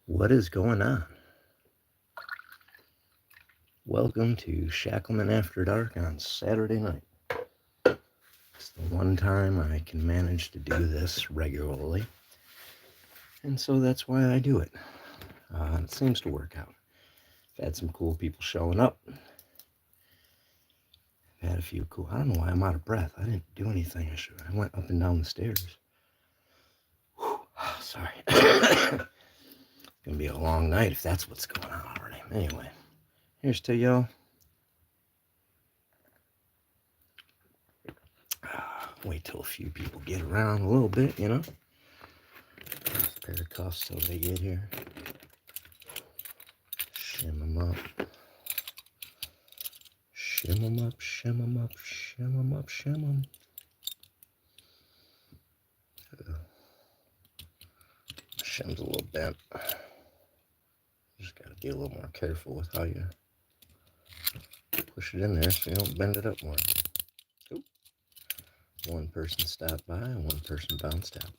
What is going on? Welcome to Shackleman After Dark on Saturday night. It's the one time I can manage to do this regularly, and so that's why I do it. It seems to work out. I've had some cool people showing up. I've had a few cool. I don't know why I'm out of breath. I didn't do anything. I went up and down the stairs. Whew, sorry. It's gonna be a long night if that's what's going on already. Anyway, here's to y'all. Wait till a few people get around a little bit, you know. Just a pair of cuffs till they get here. Shim them up. Shim them up, shim them up, shim them up, shim them. Shim's a little bent. Just gotta be a little more careful with how you push it in there so you don't bend it up more. Oop. One person stopped by and one person bounced out.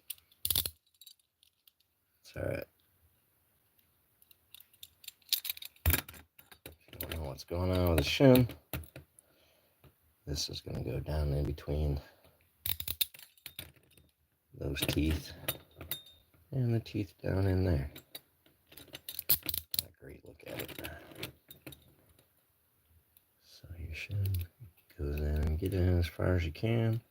It's alright. If you don't know what's going on with the shim, this is going to go down in between those teeth and the teeth down in there. A great look at it. So your shim goes in and get in as far as you can.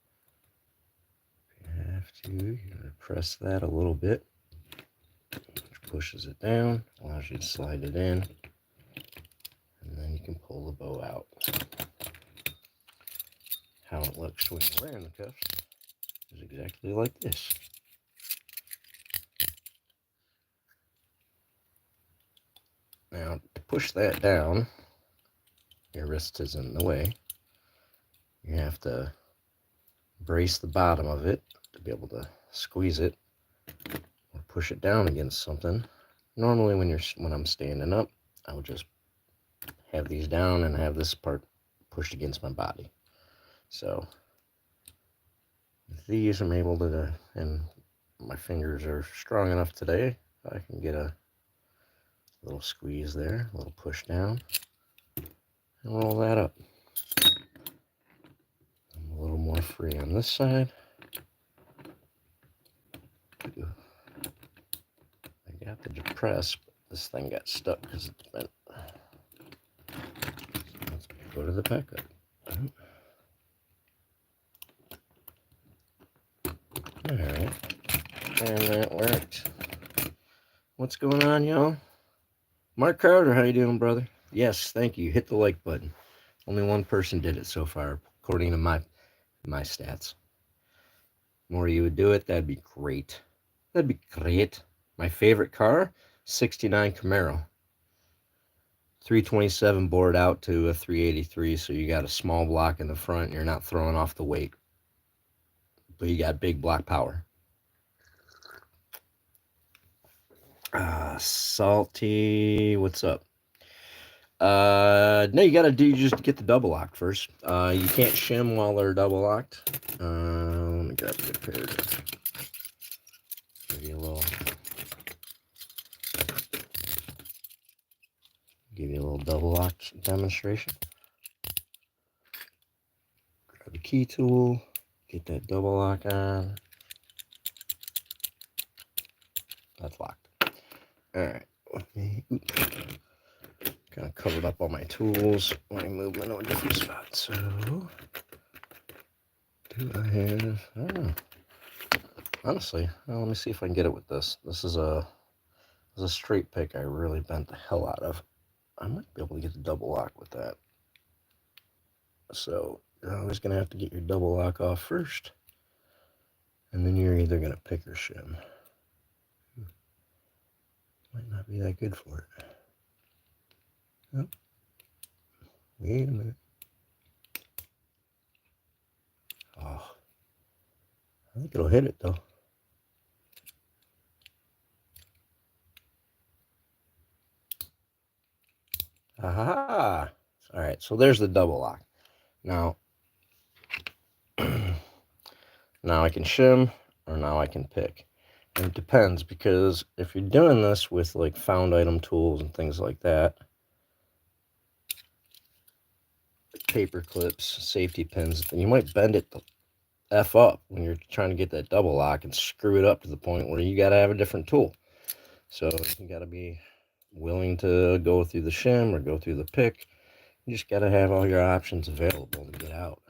If you have to, you're going to press that a little bit, which pushes it down, allows you to slide it in, and then you can pull the bow out. How it looks when you're wearing the cuffs is exactly like this. Now, to push that down, your wrist is in the way. You have to brace the bottom of it to be able to squeeze it or push it down against something. Normally, when I'm standing up, I would just have these down and have this part pushed against my body. So with these, I'm able to, and my fingers are strong enough today, I can get a little squeeze there, a little push down, and roll that up. I'm a little more free on this side. I got the depress, but this thing got stuck because it's bent. Let's go to the backup. Alright, and that worked. What's going on, y'all? Mark Carter, how you doing, brother? Yes, thank you. Hit the like button. Only one person did it so far, according to my stats. More of you would do it, that'd be great. That'd be great. My favorite car, 69 Camaro. 327 bored out to a 383, so you got a small block in the front, and you're not throwing off the weight. But you got big block power. Salty, what's up? No, you just get the double lock first. You can't shim while they're double locked. Let me grab a good pair to give you a little double lock demonstration. Grab the key tool, get that double lock on. That's locked. Alright, let me kind of covered up all my tools. Let me move them to a different spot. So, do I have, I don't know. Honestly, well, let me see if I can get it with this. This is a straight pick I really bent the hell out of. I might be able to get the double lock with that. So, you're always going to have to get your double lock off first. And then you're either going to pick or shim. Might not be that good for it. Oh, wait a minute. Oh, I think it'll hit it though. Aha! All right, so there's the double lock. Now, now I can shim, or now I can pick. And it depends, because if you're doing this with like found item tools and things like that, paper clips, safety pins, then you might bend it the F up when you're trying to get that double lock and screw it up to the point where you got to have a different tool. So you got to be willing to go through the shim or go through the pick. You just got to have all your options available to get out.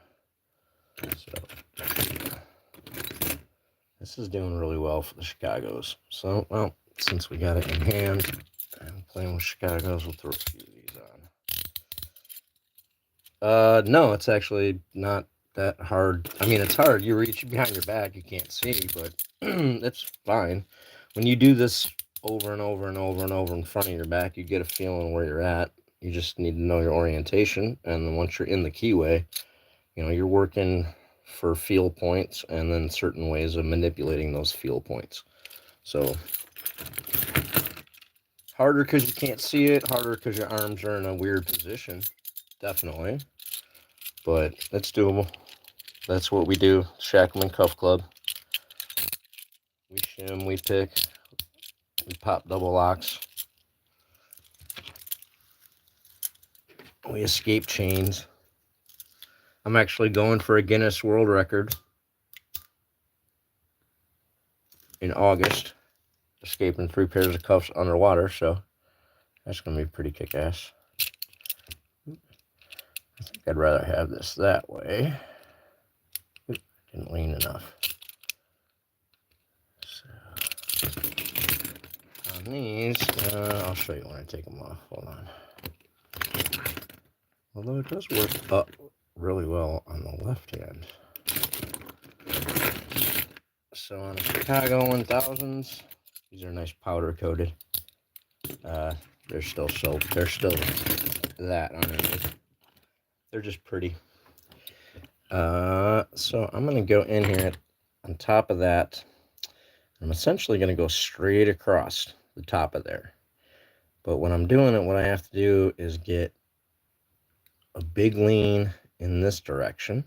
So this is doing really well for the Chicagos. So, well, since we got it in hand, I'm playing with Chicagos, we'll throw a few of these on. No, it's actually not that hard. I mean, it's hard. You reach behind your back, you can't see, but it's fine. When you do this over and over and over and over in front of your back, you get a feeling where you're at. You just need to know your orientation, and then once you're in the keyway, you know, you're working for feel points and then certain ways of manipulating those feel points. So harder because you can't see it, harder because your arms are in a weird position, definitely, but it's doable. That's what we do. Shackleman Cuff Club. We shim, we pick, we pop double locks, we escape chains. I'm actually going for a Guinness World Record in August, escaping 3 pairs of cuffs underwater, so that's going to be pretty kick-ass. I think I'd rather have this that way. Oop, didn't lean enough. So, on these, I'll show you when I take them off. Hold on. Although it does work up really well on the left hand. So on the Chicago 1000s, these are nice powder coated. They're still that underneath. They're just pretty. So I'm gonna go in here on top of that. I'm essentially gonna go straight across the top of there. But when I'm doing it, what I have to do is get a big lean in this direction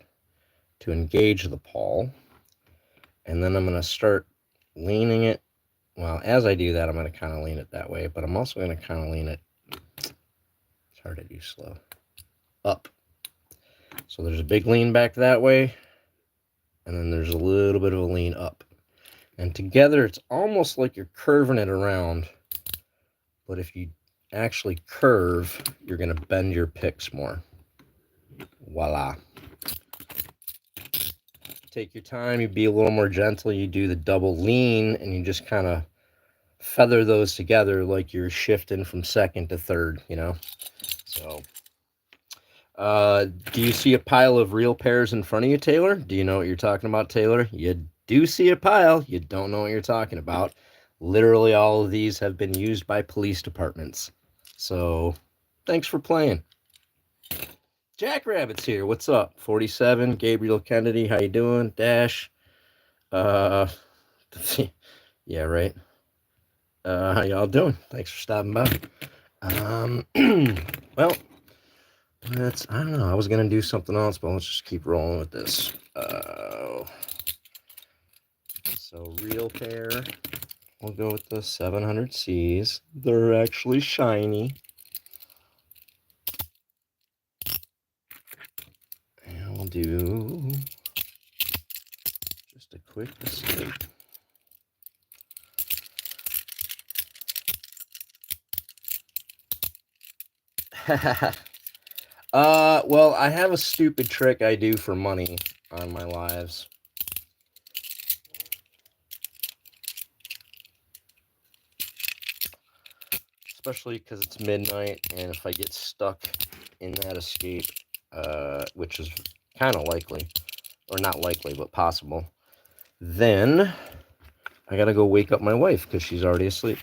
to engage the pawl. And then I'm going to start leaning it. Well, as I do that, I'm going to kind of lean it that way, but I'm also going to kind of lean it, it's hard to do slow, up. So there's a big lean back that way, and then there's a little bit of a lean up. And together, it's almost like you're curving it around, but if you actually curve, you're going to bend your picks more. Voila. Take your time, you be a little more gentle, you do the double lean, and you just kind of feather those together like you're shifting from second to third, you know? So, do you see a pile of real pairs in front of you, Taylor? Do you know what you're talking about, Taylor? You do see a pile, you don't know what you're talking about. Literally all of these have been used by police departments. So, thanks for playing. Jackrabbit's here. What's up? 47, Gabriel Kennedy, how you doing? Dash. Yeah, right. How y'all doing? Thanks for stopping by. Well, I don't know. I was gonna do something else, but let's just keep rolling with this. So real pair. We'll go with the 700Cs. They're actually shiny. And we'll do just a quick escape. Well, I have a stupid trick I do for money on my lives. Especially because it's midnight, and if I get stuck in that escape, which is kind of likely, or not likely, but possible, then I gotta go wake up my wife because she's already asleep.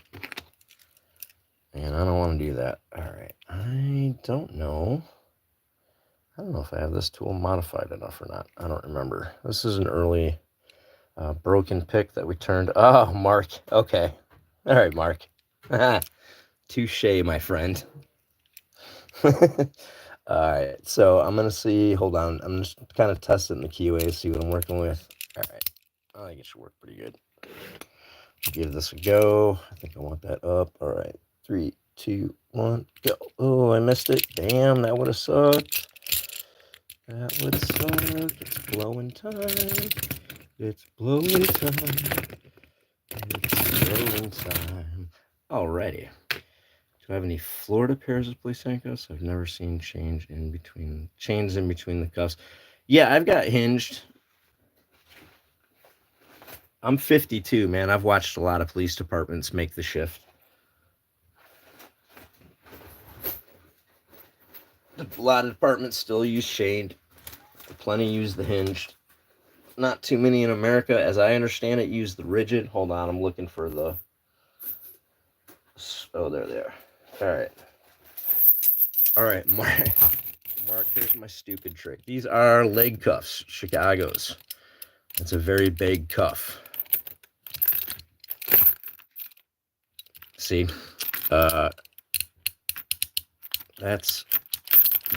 And I don't want to do that. Alright, I don't know if I have this tool modified enough or not. I don't remember. This is an early broken pick that we turned. Oh, Mark. Okay. Alright, Mark. Touche, my friend. Alright, so I'm going to see. Hold on. I'm just kind of testing the keyway, see what I'm working with. Alright. I think it should work pretty good. Give this a go. I think I want that up. All right, 3, 2, 1, go. Oh, I missed it. Damn, that would have sucked. That would have sucked. It's blowing time. It's blowing time. It's blowing time. Alrighty. Do I have any Florida pairs of police handcuffs? I've never seen chains in between the cuffs. Yeah, I've got hinged. I'm 52, man. I've watched a lot of police departments make the shift. A lot of departments still use chained. Plenty use the hinged. Not too many in America, as I understand it, use the rigid. Hold on, I'm looking for the... Oh, there they are. All right. All right, Mark, here's my stupid trick. These are leg cuffs, Chicago's. It's a very big cuff. See, that's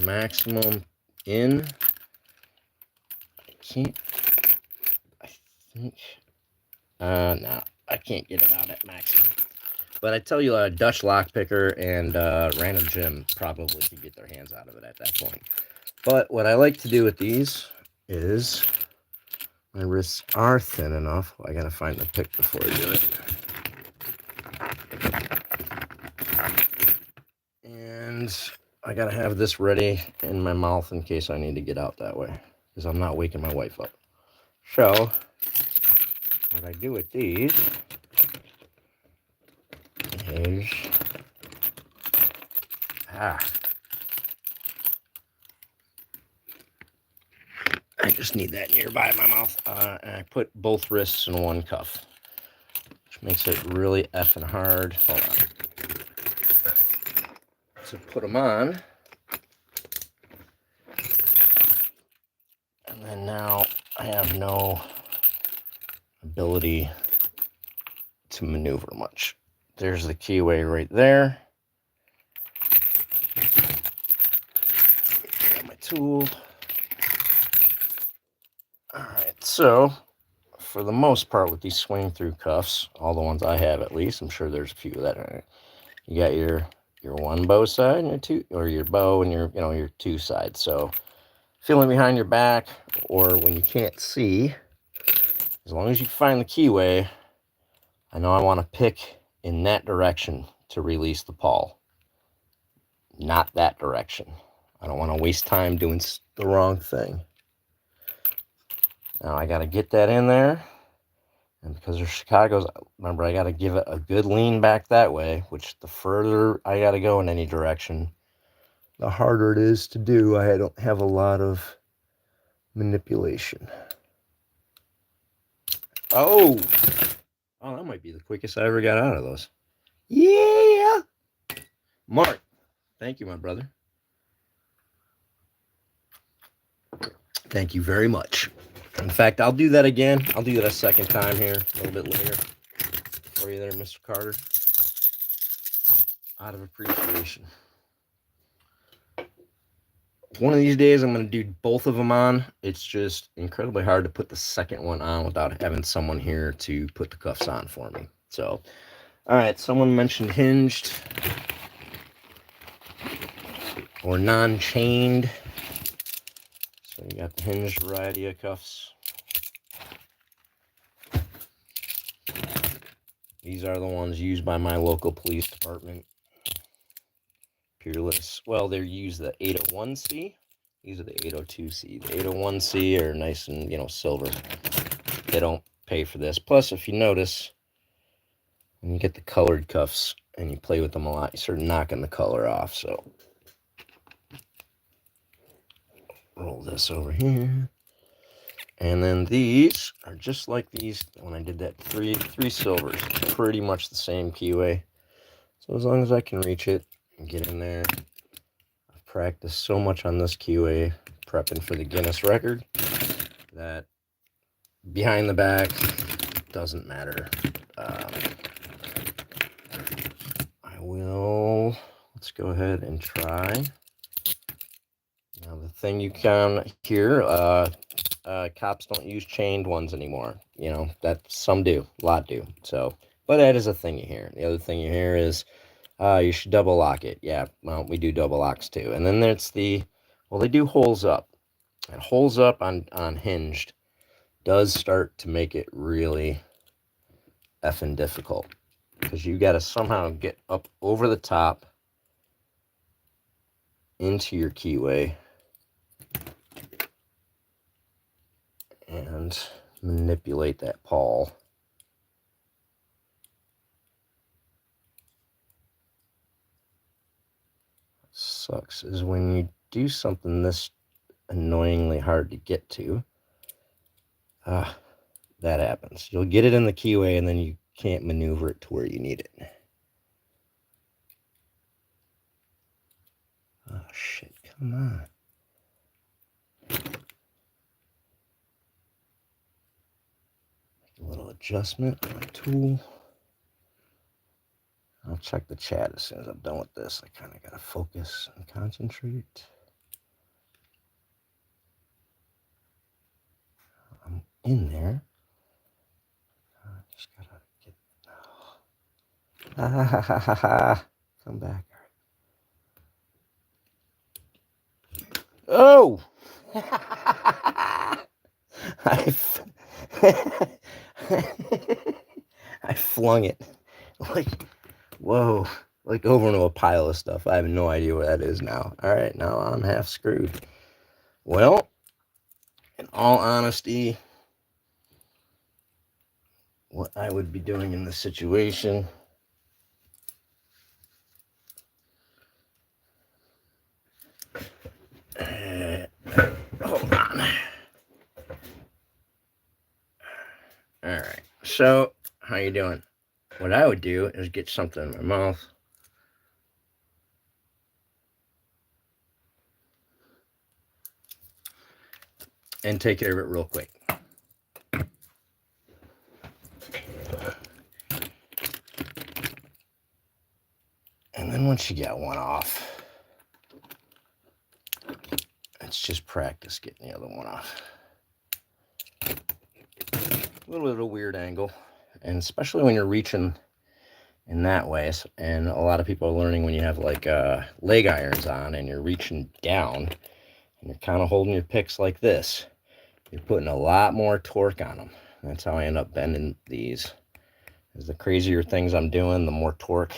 maximum in. I think, no, I can't get it out at maximum. But I tell you, a Dutch lockpicker and random Jim probably could get their hands out of it at that point. But what I like to do with these is, my wrists are thin enough. I gotta find the pick before I do it. And I gotta have this ready in my mouth in case I need to get out that way, because I'm not waking my wife up. So, what I do with these is, I just need that nearby my mouth. And I put both wrists in one cuff, which makes it really effing hard. Hold on. To put them on. And then now I have no ability to maneuver much. There's the keyway right there. Got my tool. Alright, so for the most part with these swing through cuffs, all the ones I have at least, I'm sure there's a few of that. Right? You got your one bow side and your two, or your bow and your your two sides. So feeling behind your back, or when you can't see, as long as you find the keyway, I know I want to pick in that direction to release the pawl, not that direction. I don't want to waste time doing the wrong thing. Now I got to get that in there, and because they're Chicago's, remember I got to give it a good lean back that way, which the further I got to go in any direction, the harder it is to do. I don't have a lot of manipulation. Oh, that might be the quickest I ever got out of those. Yeah. Mark, thank you, my brother. Thank you very much. In fact, I'll do that again. I'll do that a second time here, a little bit later. For you there, Mr. Carter. Out of appreciation. One of these days, I'm going to do both of them on. It's just incredibly hard to put the second one on without having someone here to put the cuffs on for me. So, all right, someone mentioned hinged or non-chained. So you got the hinged variety of cuffs. These are the ones used by my local police department. Peerless. Well, they use the 801C. These are the 802C. The 801C are nice and, silver. They don't pay for this. Plus, if you notice, when you get the colored cuffs and you play with them a lot, you start knocking the color off. So, roll this over here. And then these are just like these when I did that three silvers. Pretty much the same keyway. So as long as I can reach it and get in there, I've practiced so much on this keyway, prepping for the Guinness record, that behind the back doesn't matter. Let's go ahead and try. Now the thing you can hear, cops don't use chained ones anymore. That some do, a lot do. So But that is a thing you hear. The other thing you hear is, you should double lock it. Yeah, well, we do double locks too. And then there's well, they do holes up. And holes up on Hinged does start to make it really effing difficult. Because you got to somehow get up over the top into your keyway and manipulate that pawl. Sucks is when you do something this annoyingly hard to get to. That happens. You'll get it in the keyway and then you can't maneuver it to where you need it. Oh shit, come on. Make a little adjustment on my tool. I'll check the chat as soon as I'm done with this. I kind of got to focus and concentrate. I'm in there. I just got to get... Come back. Oh! I flung it. Like, whoa. Like over into a pile of stuff. I have no idea what that is now. All right, now I'm half screwed. Well, in all honesty, what I would be doing in this situation... hold on. All right. So, how you doing? What I would do is get something in my mouth. And take care of it real quick. And then once you get one off, it's just practice getting the other one off. A little bit of a weird angle, and especially when you're reaching in that way. And a lot of people are learning when you have like leg irons on and you're reaching down and you're kind of holding your picks like this. You're putting a lot more torque on them. That's how I end up bending these. As the crazier things I'm doing, the more torque,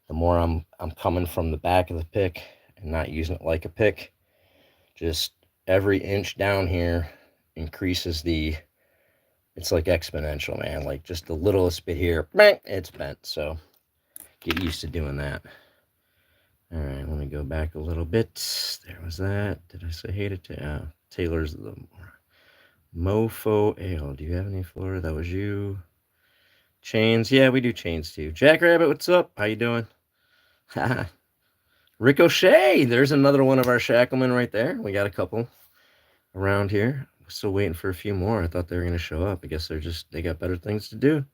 the more I'm coming from the back of the pick and not using it like a pick. Just every inch down here increases it's like exponential, man. Like just the littlest bit here, it's bent. So get used to doing that. All right, let me go back a little bit. There was that. Did I say hey to Taylor's the Mofo Ale? Do you have any Florida? That was you. Chains, yeah, we do chains too. Jackrabbit, what's up? How you doing? Ricochet, there's another one of our Shacklemen right there. We got a couple around here. Still waiting for a few more. I thought they were going to show up. I guess they got better things to do.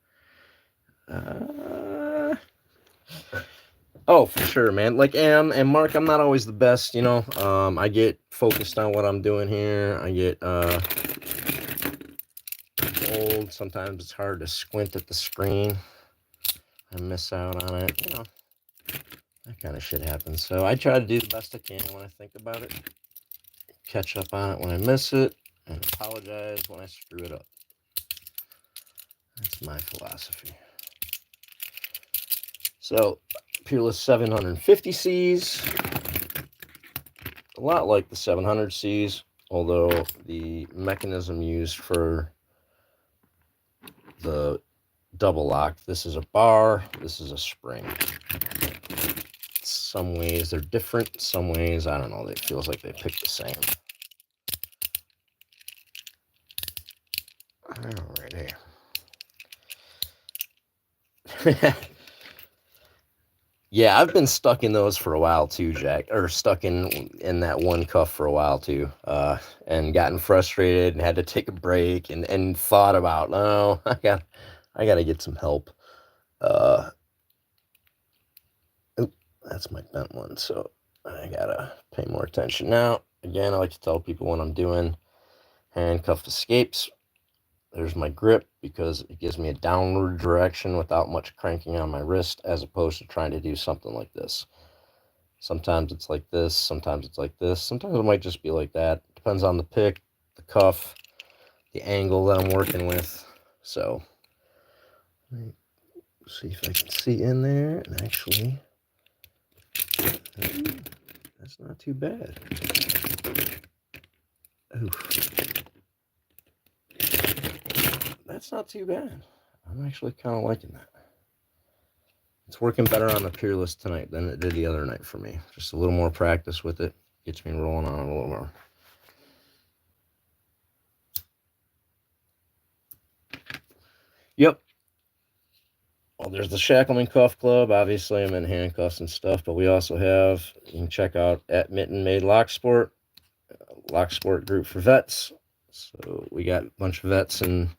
Oh, for sure, man. Like, and Mark, I'm not always the best, you know. I get focused on what I'm doing here. I get old. Sometimes it's hard to squint at the screen. I miss out on it, you know. That kind of shit happens. So I try to do the best I can when I think about it. Catch up on it when I miss it, and apologize when I screw it up. That's my philosophy. So, Peerless 750Cs. A lot like the 700Cs, although the mechanism used for the double lock, this is a bar, this is a spring. Some ways they're different, some ways, I don't know, it feels like they pick the same. Alrighty. Yeah, I've been stuck in those for a while too, Jack. Or stuck in that one cuff for a while too. And gotten frustrated and had to take a break and thought about, no, I gotta get some help. That's my bent one, so I gotta pay more attention. Now, again, I like to tell people when I'm doing handcuff escapes, There's my grip, because it gives me a downward direction without much cranking on my wrist, as opposed to trying to do something like this. Sometimes it's like this, sometimes it's like this, sometimes it might just be like that. Depends on the pick, the cuff, the angle that I'm working with. So, see if I can see in there, and actually, that's not too bad. Oof. That's not too bad. I'm actually kind of liking that. It's working better on the Peerless tonight than it did the other night for me. Just a little more practice with it gets me rolling on it a little more. Yep. Well, there's the Shackleman Cuff Club. Obviously, I'm in handcuffs and stuff, but we also have, you can check out at Mitten Made Lock Sport group for vets. So we got a bunch of vets and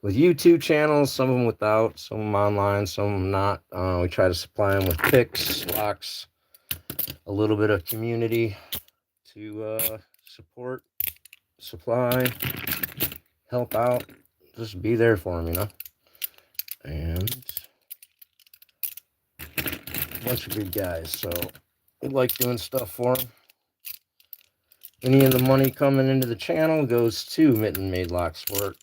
with YouTube channels, some of them without, some of them online, some of them not. We try to supply them with picks, locks, a little bit of community to support, supply, help out, just be there for them, you know. And a bunch of good guys, so we like doing stuff for them. Any of the money coming into the channel goes to Mitten Made Lock Sport.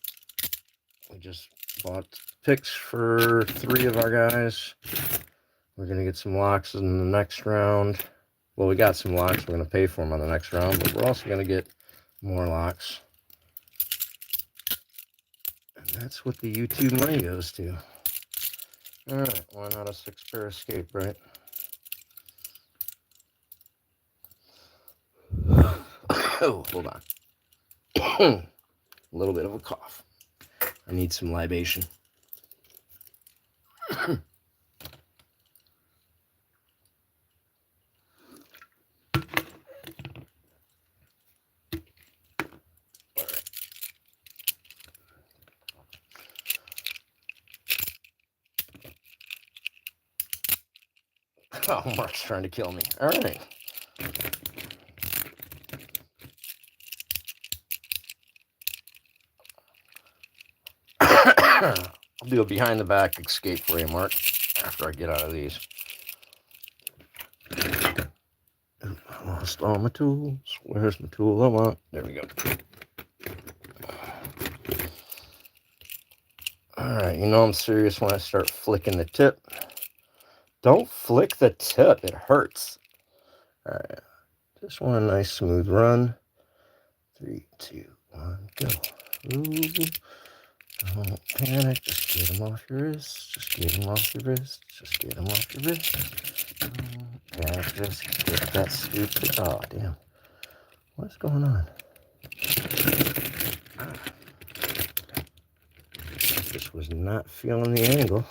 We just bought picks for 3 of our guys. We're going to get some locks in the next round. Well, we got some locks. We're going to pay for them on the next round, but we're also going to get more locks. And that's what the YouTube money goes to. Alright, why not a 6-pair escape, right? Oh, hold on. A little bit of a cough. I need some libation. Oh, Mark's trying to kill me. All right. I'll do a behind the back escape for you, Mark, after I get out of these. I lost all my tools. Where's my tool I want? There we go. Alright, you know I'm serious when I start flicking the tip. Don't flick the tip, it hurts. Alright, just want a nice smooth run. 3, 2, 1, go. Ooh. Don't panic, just get them off your wrist. Just get them off your wrist. Just get them off your wrist. Yeah, just get that stupid. Oh, damn. What's going on? Just was not feeling the angle.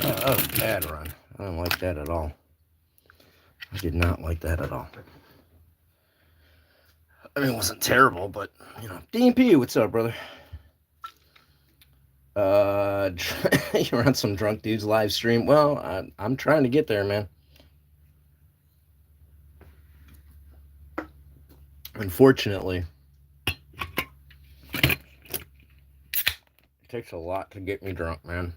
Oh, that was a bad run. I don't like that at all. I did not like that at all. I mean, it wasn't terrible, but, you know. DMP, what's up, brother? You're on some drunk dude's live stream. Well, I'm trying to get there, man. Unfortunately, it takes a lot to get me drunk, man.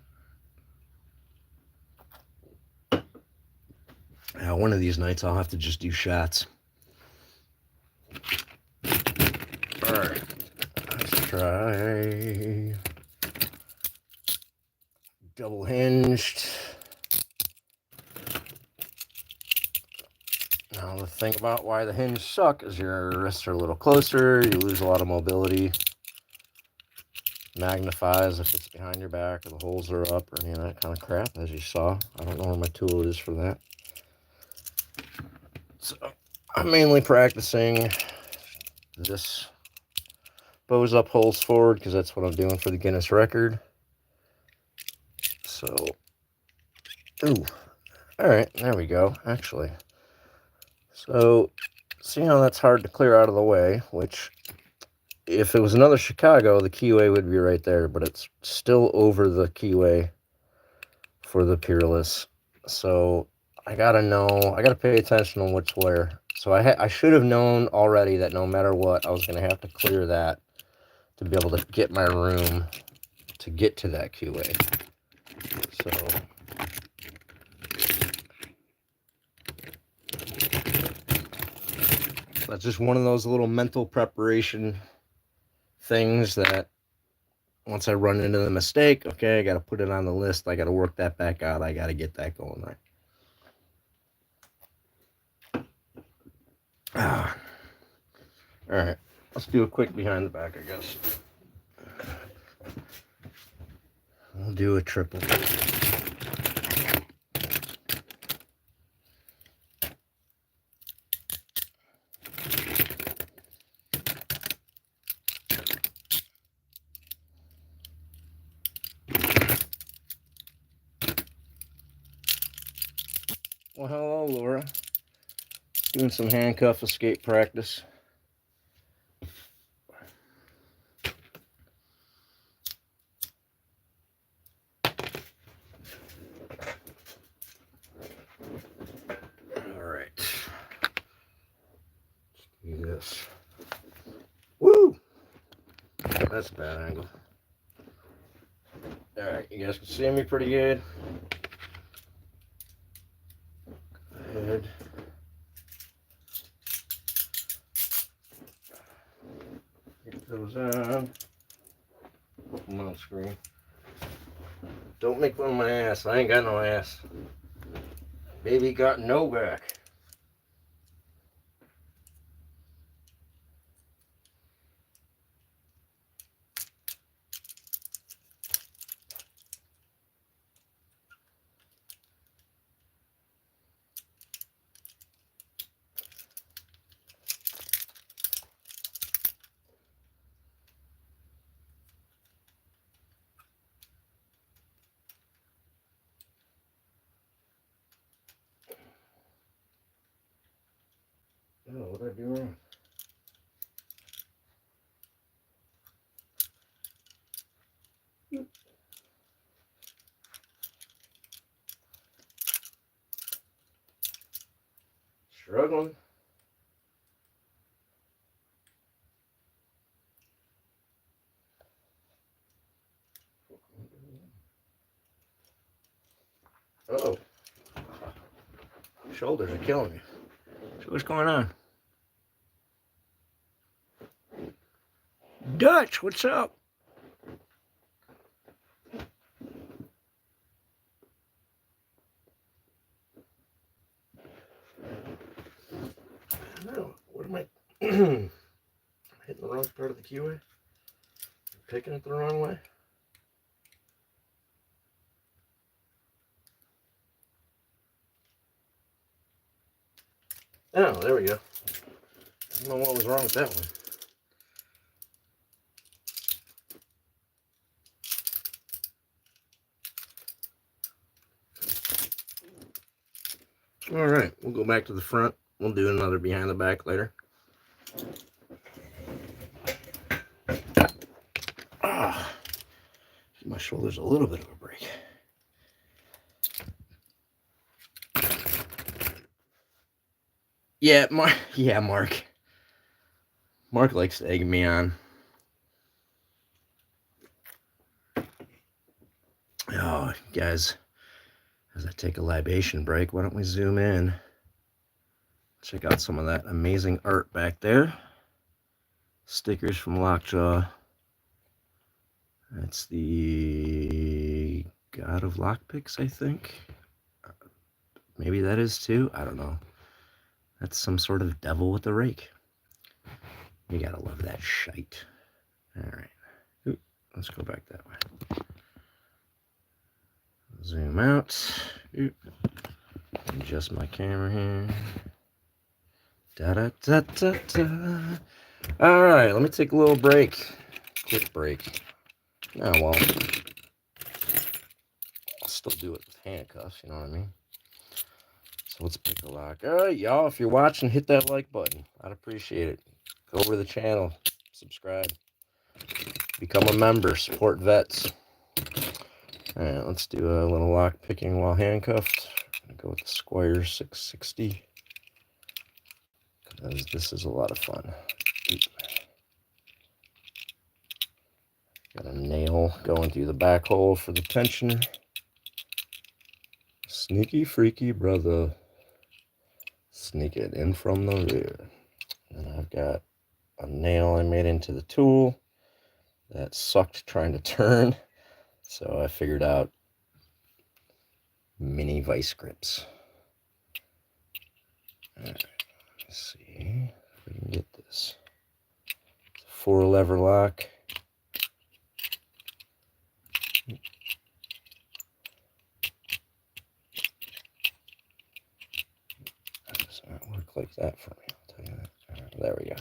One of these nights I'll have to just do shots. Alright, let's try double hinged. Now the thing about why the hinges suck is your wrists are a little closer, you lose a lot of mobility. Magnifies if it's behind your back or the holes are up or any of that kind of crap, as you saw. I don't know where my tool is for that. So I'm mainly practicing this bows up, holes forward, because that's what I'm doing for the Guinness record. So, ooh, all right, there we go, actually. So, see how that's hard to clear out of the way, which, if it was another Chicago, the keyway would be right there, but it's still over the keyway for the Peerless. So, I gotta know. I gotta pay attention on which wear. So I should have known already that no matter what, I was gonna have to clear that to be able to get my room to get to that QA. So that's just one of those little mental preparation things that once I run into the mistake, okay, I got to put it on the list. I got to work that back out. I got to get that going right. Ah. All right, let's do a quick behind the back, I guess. We'll do a triple. Well, hello, Laura. Doing some handcuff escape practice. All right. Let's do this. Woo! That's a bad angle. All right, you guys can see me pretty good. Go ahead. Get those on. Put them on screen. Don't make fun of my ass. I ain't got no ass. Baby got no back. Oh, what did I do wrong? Struggling. Uh-oh. Shoulders are killing me. So what's going on? Dutch, what's up? No, what am I hitting the wrong part of the QA? Picking it the wrong way? Oh, there we go. I don't know what was wrong with that one. All right, we'll go back to the front. We'll do another behind the back later. Ah, give my shoulders a little bit of a break. Yeah, Mark. Yeah, Mark. Mark likes to egg me on. Oh, guys, as I take a libation break, why don't we zoom in? Check out some of that amazing art back there. Stickers from Lockjaw. That's the God of Lockpicks, I think. Maybe that is too. I don't know. That's some sort of devil with a rake. You gotta love that shite. All right. Ooh, let's go back that way. Zoom out. Ooh. Adjust my camera here. Da da da da da. All right, let me take a little break. Quick break. Oh, well, I'll still do it with handcuffs, you know what I mean? So let's pick a lock. All right, y'all, if you're watching, hit that like button. I'd appreciate it. Go over to the channel, subscribe, become a member, support vets. All right, let's do a little lock picking while handcuffed. go with the Squire 660 because this is a lot of fun. Got a nail going through the back hole for the tensioner. Sneaky freaky brother. Sneak it in from the rear. And I've got a nail I made into the tool that sucked trying to turn. So I figured out mini vice grips. All right, let's see if we can get this. 4-lever lock. That does not work like that for me, I'll tell you that. All right, there we go.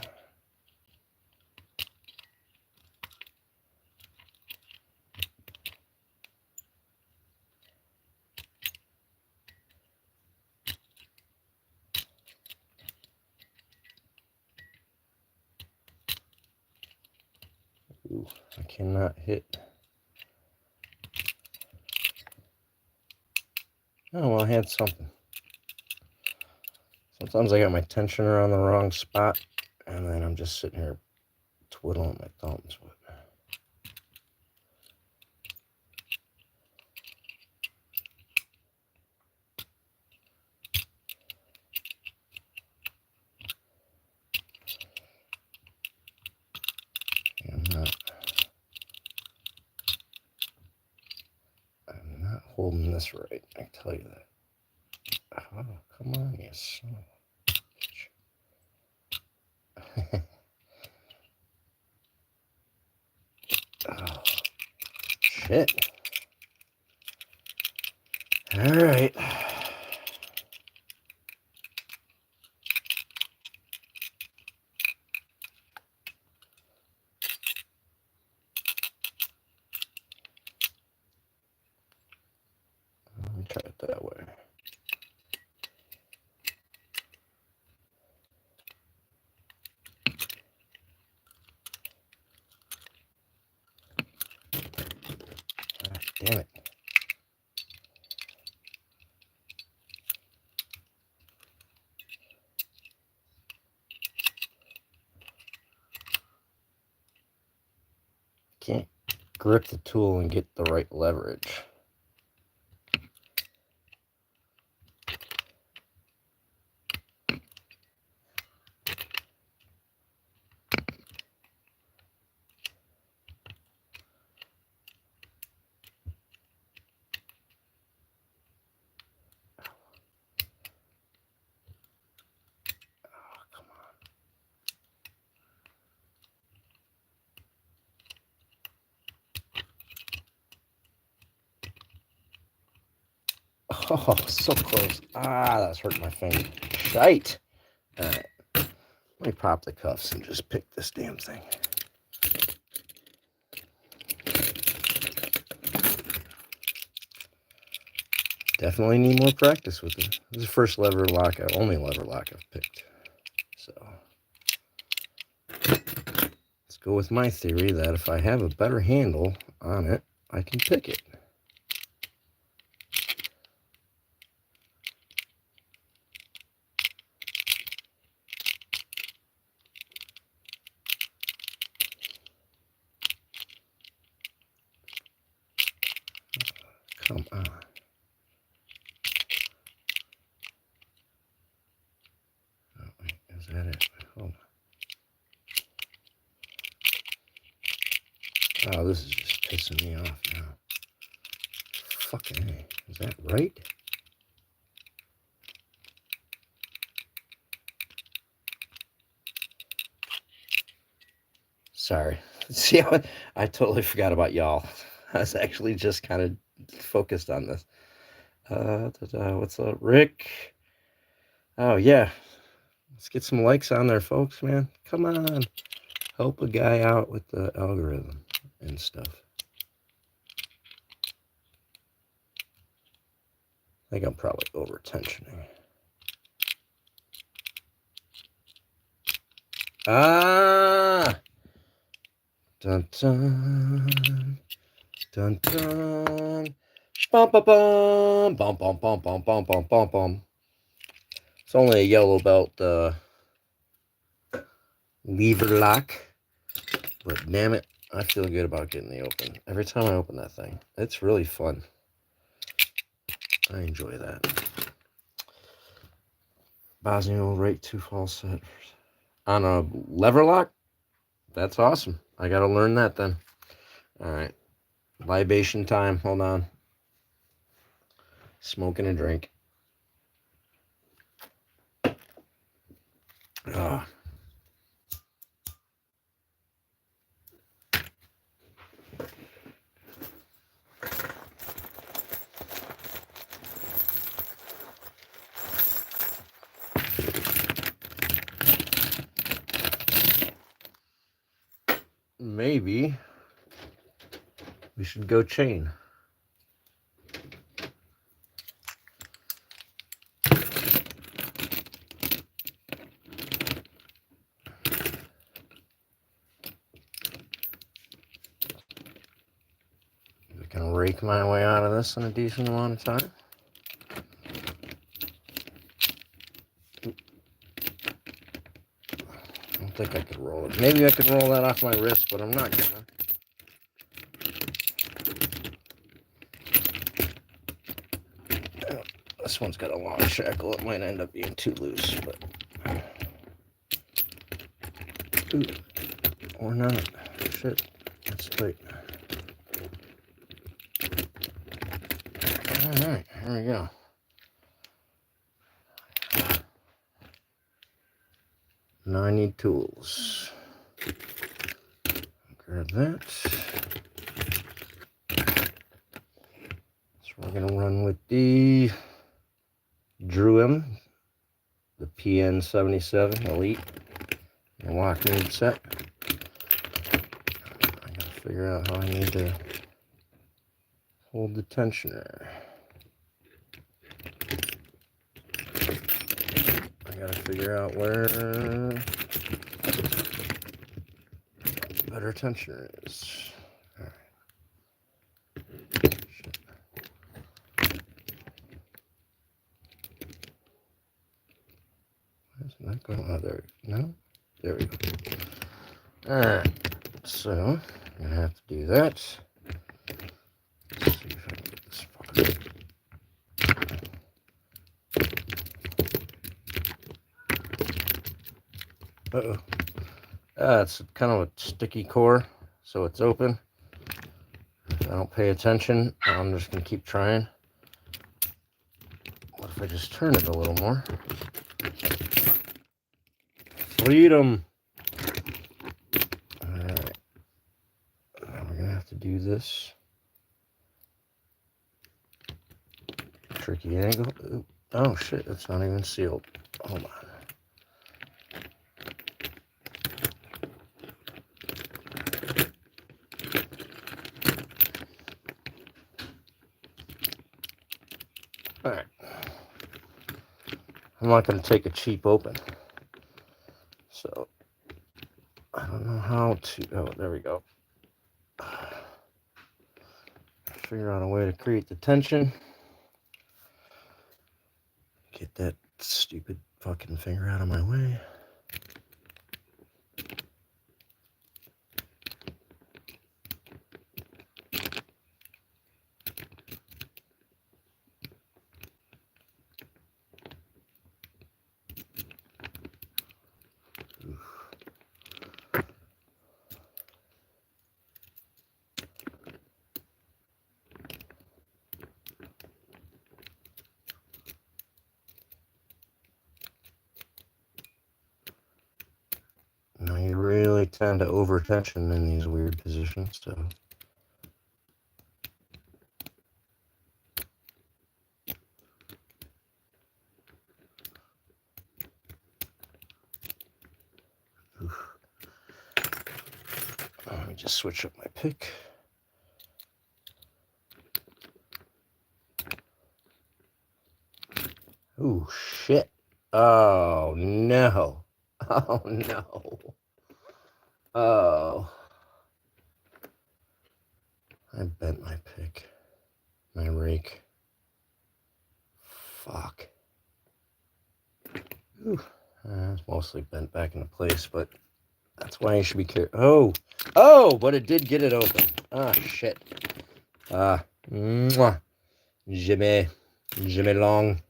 Ooh, I cannot hit. Oh, well, I had something. Sometimes I got my tensioner on the wrong spot, and then I'm just sitting here twiddling my thumbs with it. I'm not holding this right, I tell you that. Oh, come on, you son of a bitch. Oh, shit. All right. Let me try it that way. Ah, damn it. Can't grip the tool and get the right leverage. Oh, so close. Ah, that's hurting my finger. Shite. All right. Let me pop the cuffs and just pick this damn thing. Definitely need more practice with it. This is the first lever lock, only lever lock I've picked. So let's go with my theory that if I have a better handle on it, I can pick it. Come on. Oh, wait, is that it? Hold on. Oh, this is just pissing me off now. Fucking A. Is that right? Sorry. See, I totally forgot about y'all. I was actually just kind of focused on this. What's up, Rick? Oh, yeah. Let's get some likes on there, folks, man. Come on. Help a guy out with the algorithm and stuff. I think I'm probably over tensioning. Ah! Dun dun. Dun dun. Bum bum bum bum bum bum bum bum bum bum bum. It's only a yellow belt lever lock, but damn it, I feel good about getting the open. Every time I open that thing, it's really fun. I enjoy that. Bosnian rate 2 false set on a lever lock. That's awesome. I gotta learn that then. All right, libation time. Hold on. Smoking a drink. Ah. Maybe we should go chain. I can rake my way out of this in a decent amount of time. I don't think I could roll it. Maybe I could roll that off my wrist, but I'm not gonna. This one's got a long shackle. It might end up being too loose, but ooh, or not. Shit, that's tight. All right, here we go. Now I need tools. Grab that. So we're gonna run with the Drew the PN77 Elite, and lock need set. I gotta figure out how I need to hold the tensioner. I gotta figure out where better tensioner is. All right. Shit. Where's that going? Oh, there. No? There we go. All right. So I'm gonna have to do that. Let's see if I can get this fucker. Uh-oh. It's kind of a sticky core, so it's open. If I don't pay attention, I'm just gonna keep trying. What if I just turn it a little more? Freedom! Alright. Now we're gonna have to do this. Tricky angle. Ooh. Oh shit, it's not even sealed. Hold on. Alright. I'm not going to take a cheap open. So, I don't know how to... Oh, there we go. Figure out a way to create the tension. Get that stupid fucking finger out of my way. Now you really tend to over tension in these weird positions, so... Let me just switch up my pick. Ooh, shit. Oh, no. Oh, no. Oh. I bent my pick. My rake. mostly bent back into place, but that's why you should be careful. Oh, but it did get it open. Ah, shit. Mwah. Jamais long.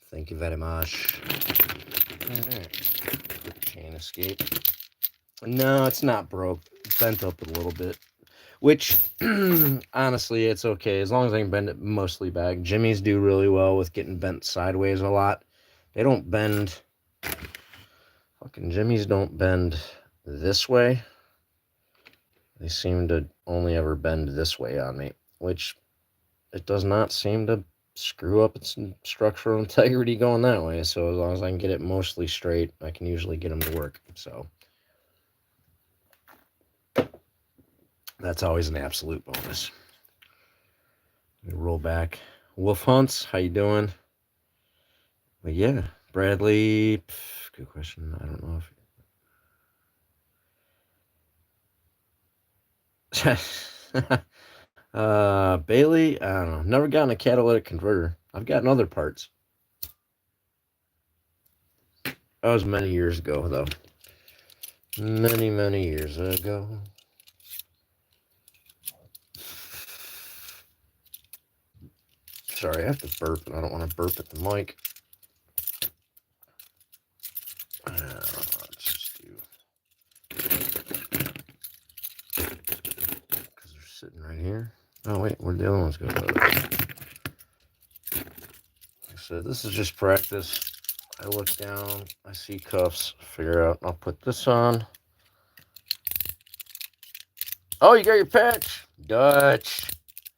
Thank you very much. Alright. Chain escape. No, it's not broke. It's bent up a little bit. Which, honestly, it's okay. As long as I can bend it mostly back. Jimmys do really well with getting bent sideways a lot. They don't bend... Fucking Jimmys don't bend this way. They seem to only ever bend this way on me. Which, it does not seem to screw up its structural integrity going that way. So as long as I can get it mostly straight, I can usually get them to work. So... that's always an absolute bonus. We roll back. Wolf Hunts, how you doing? But yeah, Bradley, good question. I don't know if... Bailey, I don't know. Never gotten a catalytic converter. I've gotten other parts. That was many years ago, though. Many years ago. Sorry, I have to burp, and I don't want to burp at the mic. Let's just do... because they're sitting right here. Oh, wait, where'd the other ones go? Like I said, this is just practice. I look down, I see cuffs, figure out, I'll put this on. Oh, you got your patch. Dutch.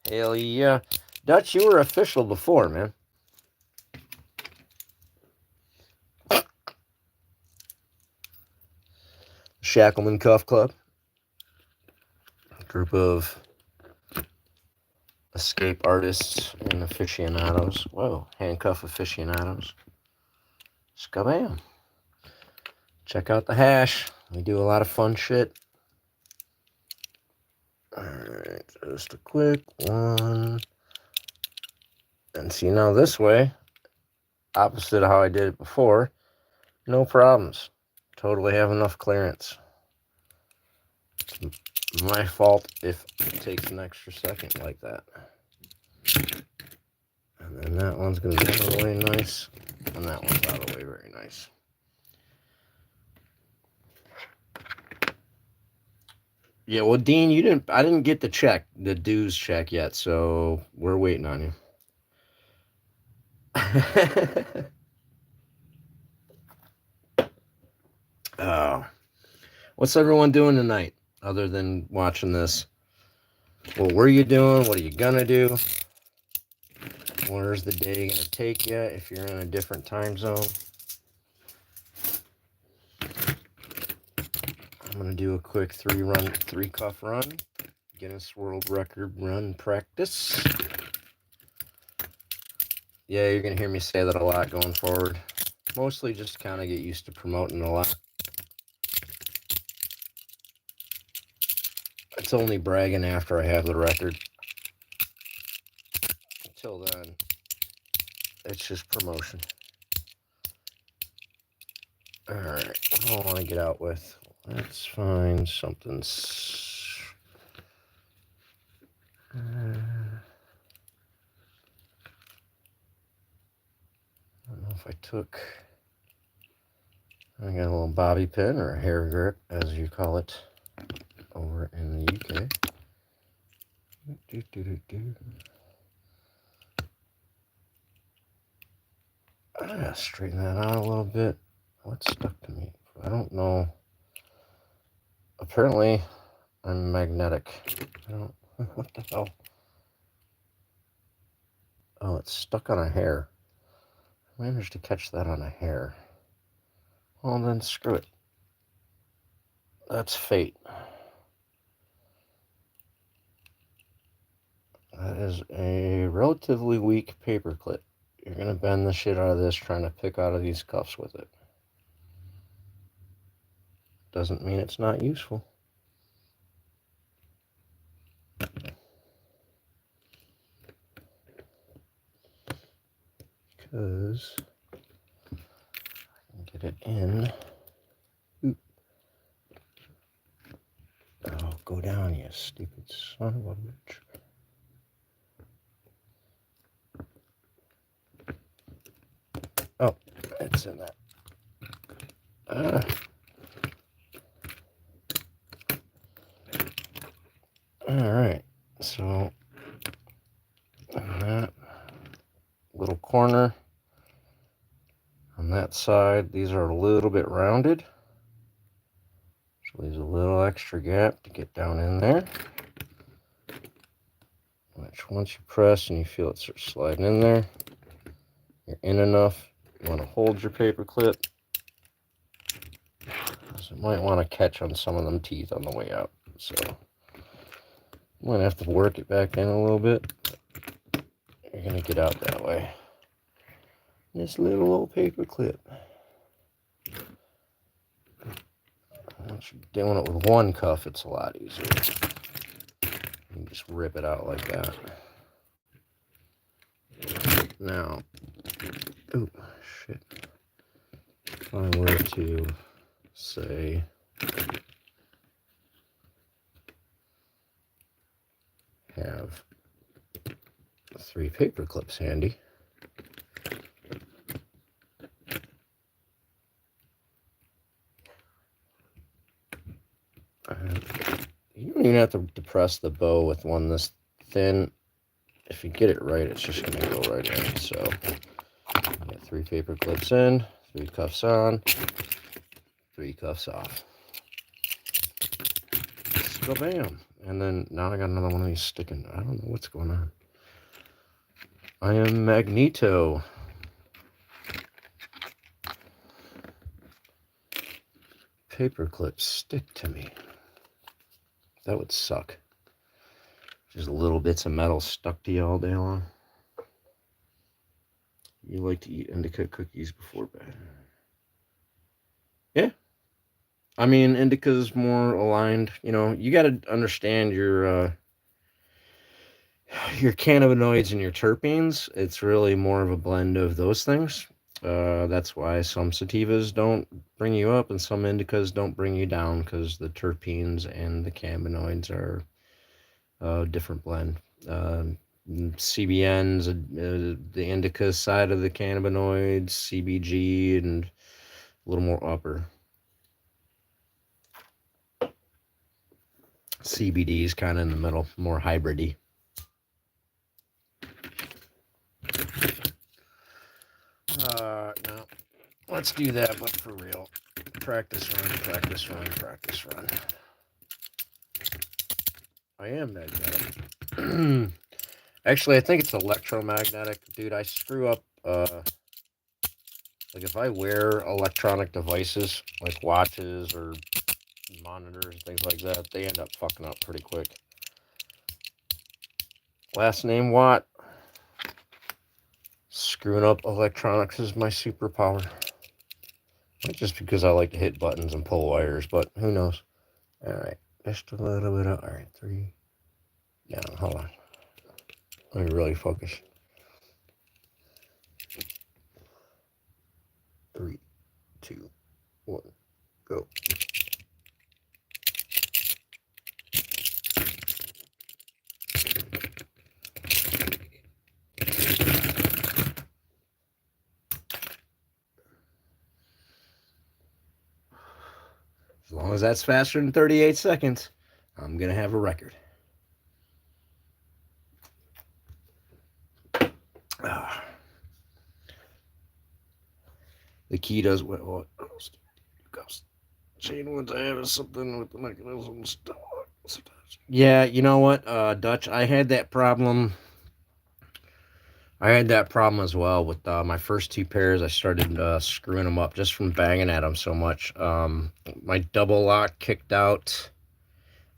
Hell yeah. Dutch, you were official before, man. Shackleman Cuff Club. A group of escape artists and aficionados. Whoa, handcuff aficionados. Skabam. Check out the hash. We do a lot of fun shit. Alright, just a quick one. And see, now this way, opposite of how I did it before, no problems. Totally have enough clearance. It's my fault if it takes an extra second like that. And then that one's going to be out of the way nice. And that one's out of the way very nice. Yeah, well, Dean, I didn't get the dues check yet, so we're waiting on you. Oh. What's everyone doing tonight other than watching this? What were you doing? What are you gonna do? Where's the day gonna take you if you're in a different time zone? I'm gonna do a quick three cuff run. Guinness World Record run practice. Yeah, you're gonna hear me say that a lot going forward. Mostly just kind of get used to promoting a lot. It's only bragging after I have the record. Until then, it's just promotion. Alright, what do I want to get out with? Let's find something. I don't know if I took... I got a little bobby pin or a hair grip, as you call it, over in the UK. I gotta straighten that out a little bit. What's stuck to me? I don't know. Apparently, I'm magnetic. I don't... what the hell? Oh, it's stuck on a hair. I managed to catch that on a hair. Well, then screw it. That's fate. That is a relatively weak paper clip. You're going to bend the shit out of this trying to pick out of these cuffs with it. Doesn't mean it's not useful. Because I can get Slide it in. Oop. Oh, go down, you stupid son of a bitch. Oh, it's in that. Alright, so that little corner on that side, these are a little bit rounded. So leaves a little extra gap to get down in there. Which once you press and you feel it start sliding in there, you're in enough. You want to hold your paper clip. So you might want to catch on some of them teeth on the way out. So you might have to work it back in a little bit. You're going to get out that way. This little old paper clip. Once you're doing it with one cuff, it's a lot easier. You just rip it out like that. Now, oh shit. If I were to say have 3 paper clips handy, you don't even have to depress the bow with one this thin. If you get it right, it's just going to go right in. So, you get 3 paper clips in, 3 cuffs on, 3 cuffs off. So, bam. And then now I got another one of these sticking. I don't know what's going on. I am Magneto. Paper clips stick to me. That would suck. Just little bits of metal stuck to you all day long. You like to eat indica cookies before bed. Yeah. I mean, indica's more aligned. You know, you got to understand your cannabinoids and your terpenes. It's really more of a blend of those things. That's why some sativas don't bring you up and some indicas don't bring you down, because the terpenes and the cannabinoids are a different blend. CBN's the indica side of the cannabinoids, CBG, and a little more upper. CBD is kind of in the middle, more hybridy. No, let's do that, but for real. Practice run, practice run, practice run. I am magnetic. Actually, I think it's electromagnetic. Dude, I screw up, like if I wear electronic devices, like watches or monitors and things like that, they end up fucking up pretty quick. Last name Watt. Screwing up electronics is my superpower. Not just because I like to hit buttons and pull wires, but who knows. Alright, just a little bit of, alright, 3 down, hold on. Let me really focus. 3, 2, 1, go. As long as that's faster than 38 seconds, I'm going to have a record. The key does what chain ones I have is something with the mechanisms. Yeah, you know what, Dutch, I had that problem. I had that problem as well with my first 2 pairs. I started screwing them up just from banging at them so much. My double lock kicked out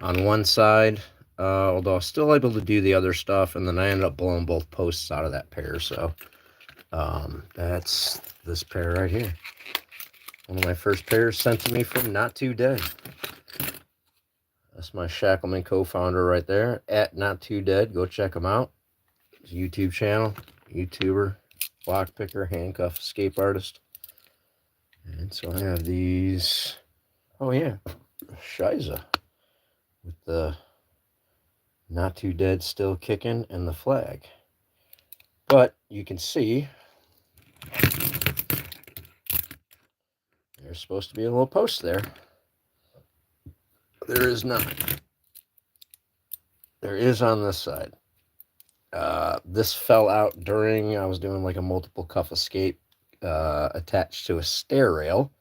on one side, although I was still able to do the other stuff, and then I ended up blowing both posts out of that pair. So that's this pair right here. One of my first pairs sent to me from Not Too Dead. That's my Shackleman co-founder right there, at Not Too Dead. Go check him out. His YouTube channel, YouTuber, lockpicker, handcuff, escape artist. And so I have these, oh yeah, Shiza with the Not Too Dead still kicking and the flag. But you can see there's supposed to be a little post there. There is not. There is on this side. This fell out during, I was doing like a multiple cuff escape attached to a stair rail.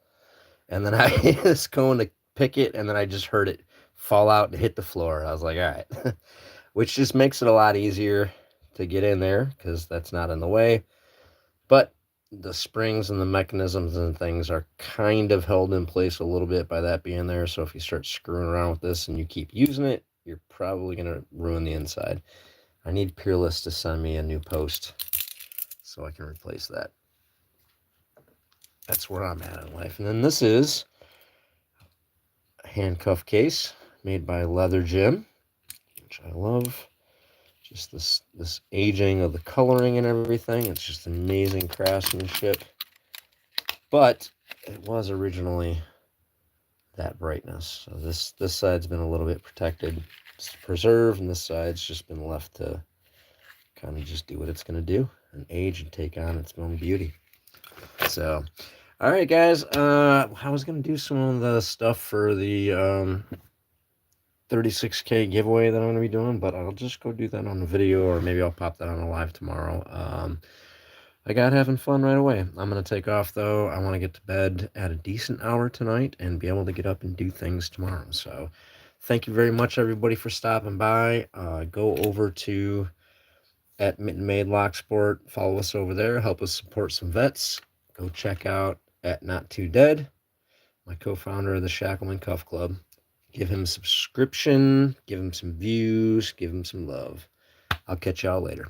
And then I was going to pick it, and then I just heard it fall out and hit the floor. I was like, all right. Which just makes it a lot easier to get in there because that's not in the way. But the springs and the mechanisms and things are kind of held in place a little bit by that being there. So if you start screwing around with this and you keep using it, you're probably going to ruin the inside. I need Peerless to send me a new post so I can replace that. That's where I'm at in life. And then this is a handcuff case made by Leather Jim, which I love. Just this aging of the coloring and everything. It's just amazing craftsmanship. But it was originally that brightness. So this side's been a little bit protected, it's preserved, and this side's just been left to kind of just do what it's going to do and age and take on its own beauty. So, all right, guys. I was going to do some of the stuff for the 36K giveaway that I'm going to be doing, but I'll just go do that on the video, or maybe I'll pop that on a live tomorrow. I got having fun right away. I'm going to take off, though. I want to get to bed at a decent hour tonight and be able to get up and do things tomorrow. So thank you very much, everybody, for stopping by. Go over to at Mitten Made Lock Sport. Follow us over there. Help us support some vets. Go check out at Not Too Dead, my co-founder of the Shackleman Cuff Club. Give him a subscription. Give him some views. Give him some love. I'll catch y'all later.